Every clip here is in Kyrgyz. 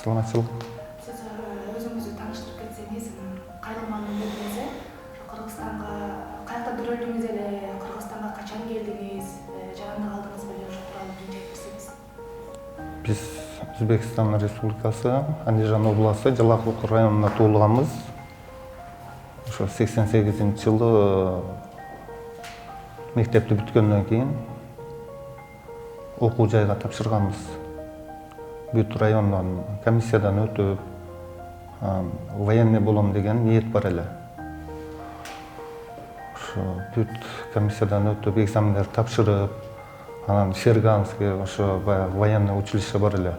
саламатчылык. Siz özüňüzü taňyşdyryp ketseňiz, Кайрылман эмнеге Кыргызстанга кайда дүрөлдүңүз эле, Кыргызстанга качан келдиңиz, жарандык алдыңыз беле ошол тууралуу биле берсеңиз. Биз Өзбекстан Республикасы Андижан областы Жалакбек районунда туулганбыз. Ошо 88-жылы мектепти бүткөндөн кийин окуу жайга тапшырганбыз. Бүт райондон комиссиядан өтүп, военный болом деген ниет бар эле. Ошо бүт комиссиядан өтүп, экзамендер тапшырып, анан Ферганский ошо военный училище бар эле.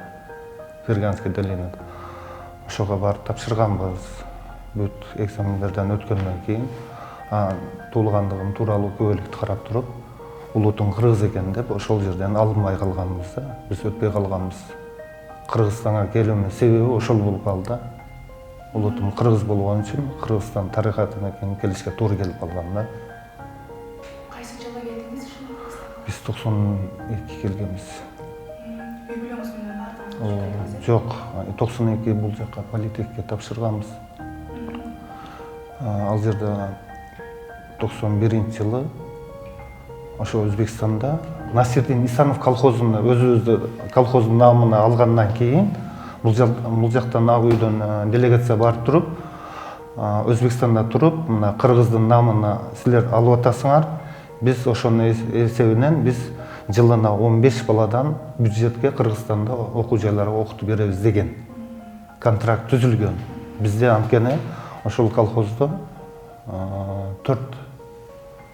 Ферганский долина. Ошого барып тапшырганбыз. Бүт экзамендерден өткөндөн кийин, туулгандыгым тууралуу күбөлүктү карап туруп, улутуң кыргыз экен деп ошол жерден алынбай калганбыз да. Биз өтпөй калганбыз. Кыргызстанга келүүмдүн себеби ошол болуп калды. Улутум кыргыз болгон үчүн Кыргызстан тарыхатына келишке туура келип калган да. Кайсы жылы келдиңиз ошо Кыргызстанга? Биз 92 келгенбиз. Үй бүлөңүз менен бардыңыз? Жок, 92 бул жака политехке тапшырганбыз. Ал жерде 91-жылы ошо Өзбекстанда Насирдин Исанов колхозунда өзүбүздү колхоздун намына алгандан кийин бул жактан ак үйдөн делегация барып туруп, Өзбекстанда туруп, мына кыргыздын намына силер алып атасыңар. Биз ошонун эсебинен биз жылына 15 баладан бюджетке Кыргызстанда окуу жайларга окутуп беребиз деген контракт түзүлгөн. Бизде анткени ошол колхоздо 4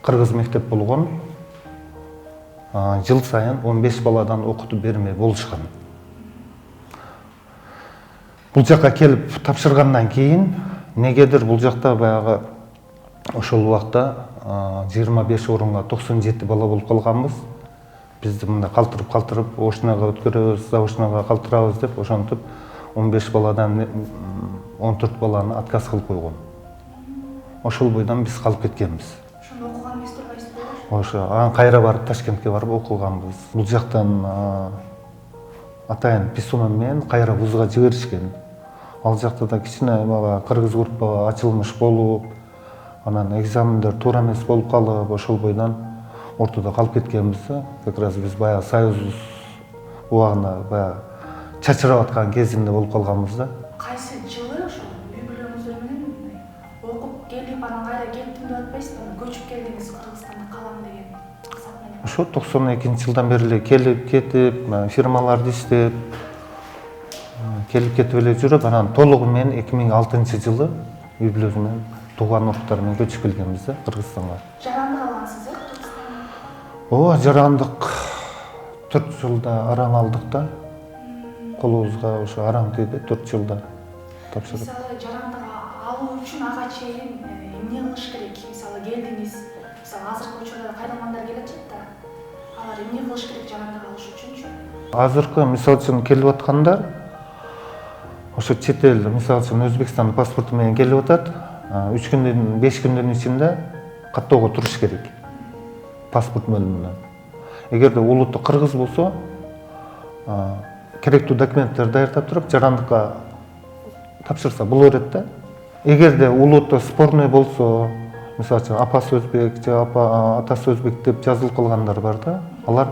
кыргыз мектеп болгон. Жыл сайын 15 баладан окутуп бермей болушкан. Бул жакка келип тапшыргандан кийин негедир бул жакта баягы ошол убакта 25 орунга 97 бала болуп калганбыз. Бизди мында калтырып, ошнага өткөрөбүз, заочнага калтырабыз деп ошентип 15 баладан 14 баланы отказ кылып койгон. Ошол бойдон биз калып кеткенбиз. Ошондо окуган эмес турбайсызбы? Ошо анан кайра барып Ташкентке барып окуганбыз. Бул жактан атайын письмом менен кайра вузга жиберишкен. Ал жакта да кичине кыргыз группа ачылмыш болуп, анан экзамендер туура эмес болуп калып, ошол бойдон ортодо калып кеткенбиз. Как раз биз баягы союз убагында баягы чачырап аткан кезинде болуп калганбыз да. Кайсы жылы ошо үй бүлөңүздөр менен окуп келип, анан кайра кеттим деп атпайсызбы? Көчүп келдиңиз Кыргызстанда калам деген максат менен. Ошо 92-жылдан бери эле келип кетип, фирмаларды иштеп, келип кетип эле жүрүп, анан толугу менен 2006-жылы үй бүлөм менен тууган уруктар менен көчүп келгенбиз да Кыргызстанга. Жарандык алгансыз Кыргызстанда? Ооба, жарандык 4 жылда араң алдык да. Колубузга ошо араң тийди 4 жылда тапшырып. Мисалы жарандык алуу үчүн ага чейин эмне кылыш керек? Мисалы келдиңиз, мисалы азыркы учурда кайрылмандар келип атат да. Алар эмне кылыш керек жарандык алыш үчүнчү? Азыркы мисалы үчүн келип аткандар ошо чет эл, мисалы үчүн Өзбекстан паспорту менен келип атат. 3 күндөн 5 күндүн ичинде каттоого туруш керек. Паспорт бөлүмүнөн. Эгерде улуту кыргыз болсо, керектүү документтерди даярдап туруп, жарандыкка тапшырса боло берет да. Эгерде улуту спорный болсо, мисалы үчүн апасы өзбек же атасы өзбек деп жазылып калгандар бар да, алар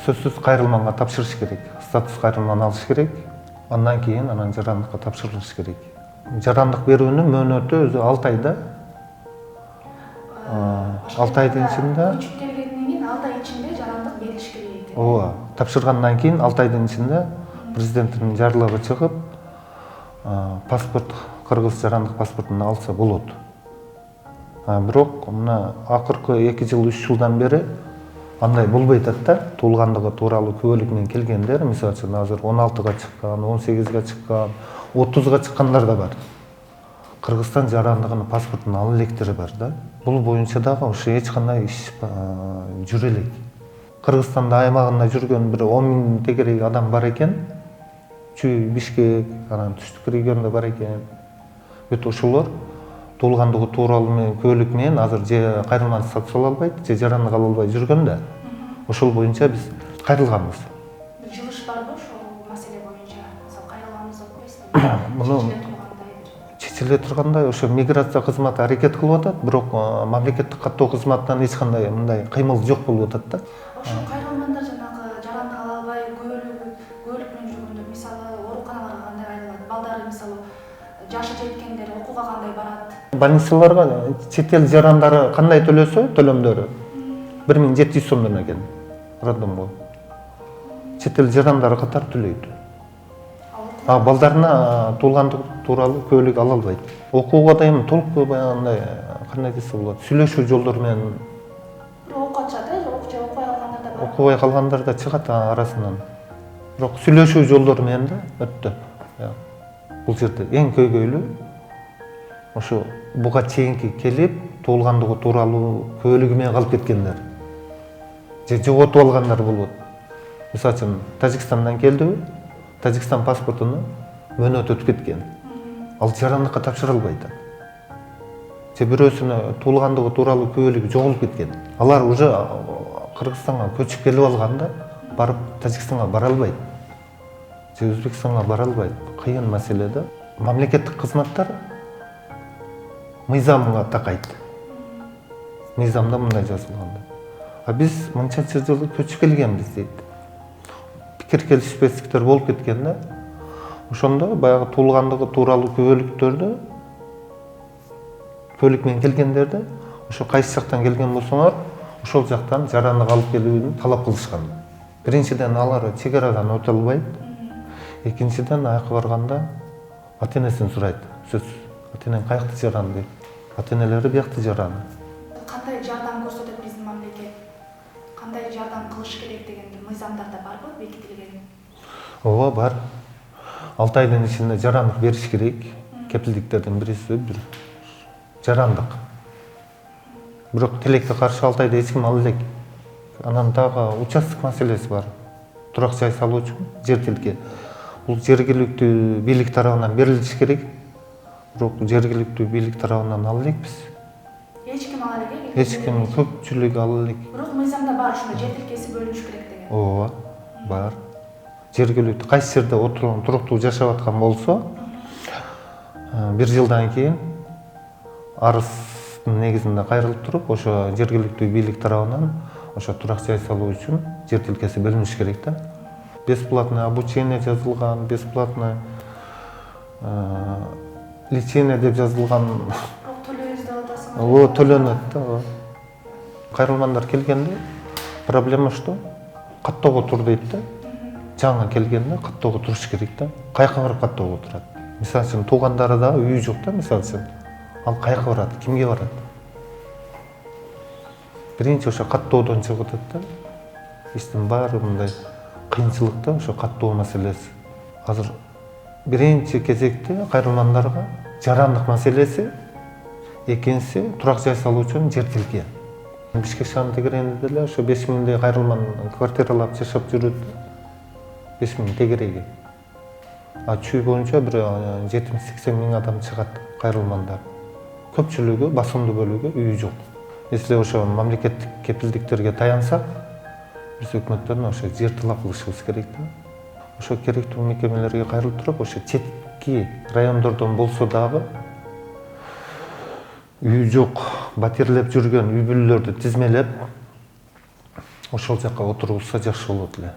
сөзсүз кайрылманга тапшырыш керек. Статус кайрылман алыш керек. Андан кийин анан жарандыкка тапшырылыш керек. Жарандык берүүнүн мөөнөтү өзү 6 айда. 6 айдын ичинде көчүп келгенден кийин 6 ай ичинде жарандык бериш керек экен. Ооба, тапшыргандан кийин 6 айдын ичинде президенттин жарлыгы чыгып, паспорт кыргыз жарандык паспортун алса болот. Бирок мына акыркы 2 жыл 3 жылдан бери андай болбой атат да. Туулгандыгы тууралуу күбөлүк менен келгендер, мисалы үчүн азыр 16га чыккан, 18ге чыккан, 30га чыккандар да бар. Кыргызстан жарандыгынын паспортун ала электери бар да. Бул боюнча дагы ошо эч кандай иш жүрө элек. Кыргызстанда аймагында жүргөн бир 10 миң тегерек адам бар экен. Чүй, Бишкек, анан Түштүк регионунда бар экен. Бүт ошолор туулгандыгы тууралуу менен күбөлүк менен азыр же кайрылман статус ала албайт, же жарандык ала албай жүргөн да. Ошол боюнча биз кайрылганбыз. Жылыш барбы ошол маселе боюнча? Мисалы муну чечиле тургандай ошо миграция кызматы аракет кылып атат, бирок мамлекеттик каттоо кызматынан эч кандай мындай кыймыл жок болуп атат да. Ошо кайрылмандар жанагы жарандык ала албай көөлүк менен жүргөндөр, мисалы ооруканаларга кандай айрылат, балдары мисалы жашы жеткендер окууга кандай барат? Больницаларга чет эл жарандары кандай төлөсө төлөмдөрү 1700 сомдон экен роддомго. Чет эл жарандары катар төлөйт. А балдарына туулгандык тууралуу көөлүк ала албайт. Окууга да эми толук баягындай кандай десе болот, сүйлөшүү жолдору менен Окуп атышат, окубай калгандар да бар. окубай калгандар да чыгат арасынан. Бирок сүйлөшүү жолдору менен да өттү. Бул жерде эң көйгөйлүү ошо буга чейинки келип туулгандыгы тууралуу көөлүгү менен калып кеткендер. Же жоготуп алгандар болот. Мисалы үчүн Тажикстандан келдиби? Тажикстан паспортуну мөөнөт өтүп кеткен. Ал жарандыкка тапшыра албайт. Же бирөөсүнө туулгандыгы тууралуу көөлүгү жоголуп кеткен. Алар уже Кыргызстанга көчүп келип алганда барып Тажикстанга бара албайт. Же Өзбекстанга бара албайт. Кыйын маселе да. Мамлекеттик кызматтар мыйзамга такайт. Мыйзамда мындай жазылган. А биз мынчанча жылы көчүп келгенбиз дейт. Пикир келишпестиктер болуп кеткен да. Ошондо баягы туулгандыгы тууралуу көөлүктөрдү көөлүк менен келгендерди ошо кайсы жактан келген болсоңор ошол жактан жарандык алып келүүнү талап кылышкан. Биринчиден алар чек арадан өтө албайт. Экинчиден аяка барганда ата-энесин сурайт. Сөзсүз. Ата-энең каякта жаран дейт. Ата-энелери биякта жаран. Кандай жардам көрсөтөт биздин мамлекет? Кандай жардам кылыш керек деген мыйзамдарда барбы, бекитилген? Ооба, бар. 6 айдын ичинде жарандык бериш керек. Кепилдиктердин бириси бир жарандык. Бирок тилекке каршы 6 айда эч ким ала элек. Анан дагы участок маселеси бар. Турак жай салуу үчүн жер тилке. Бул жергиликтүү бийлик тарабынан берилиш керек. Бирок жергиликтүү бийлик тарабынан ала элекпиз. Эч ким ала элек? Эч ким, көпчүлүк ала элек. Бирок мыйзамда бар ушундай жер тилкеси бөлүнүш керек деген. Ооба, бар. Жергиликтүү кайсы жерде туруктуу жашап аткан болсо, 1 жылдан кийин арыздын негизинде кайрылып туруп, ошо жергиликтүү бийлик тарабынан ошо турак жай салуу үчүн жер тилкеси бөлүнүш керек да. Бесплатное обучение жазылган, бесплатное лечение деп жазылган. Бирок төлөйбүз деп атасың. О, төлөнөт да. Кайрылмандар келгенде проблема что? Каттоого тур дейт да. Жаңы келгенде каттоого туруш керек да. Каяка барып каттоого турат. Мисалы үчүн туугандары да үйү жок да, мисалы үчүн. Ал каяка барат, кимге барат? Биринчи ошо каттоодон чыгып атат да. Иштин баары мындай кыйынчылык да, ошо каттоо маселеси. Азыр биринчи кезекте кайрылмандарга жарандык маселеси, экинчиси турак жай салуу үчүн жер тилке. Бишкек шаарынын тегерегинде деле ошо 5000дей кайрылман квартиралап жашап жүрөт. 5000 тегереги. А чүй боюнча бир 70-80 миң адам чыгат кайрылмандар. Көпчүлүгү, басымдуу бөлүгү үйү жок. Если ошо мамлекеттик кепилдиктерге таянсак, биз өкмөттөн ошо жер талап кылышыбыз керек да. Ошо керектүү мекемелерге кайрылып туруп, ошо четки райондордон болсо дагы үйү жок, батирлеп жүргөн үй бүлөлөрдү тизмелеп ошол жакка отургузса жакшы болот эле.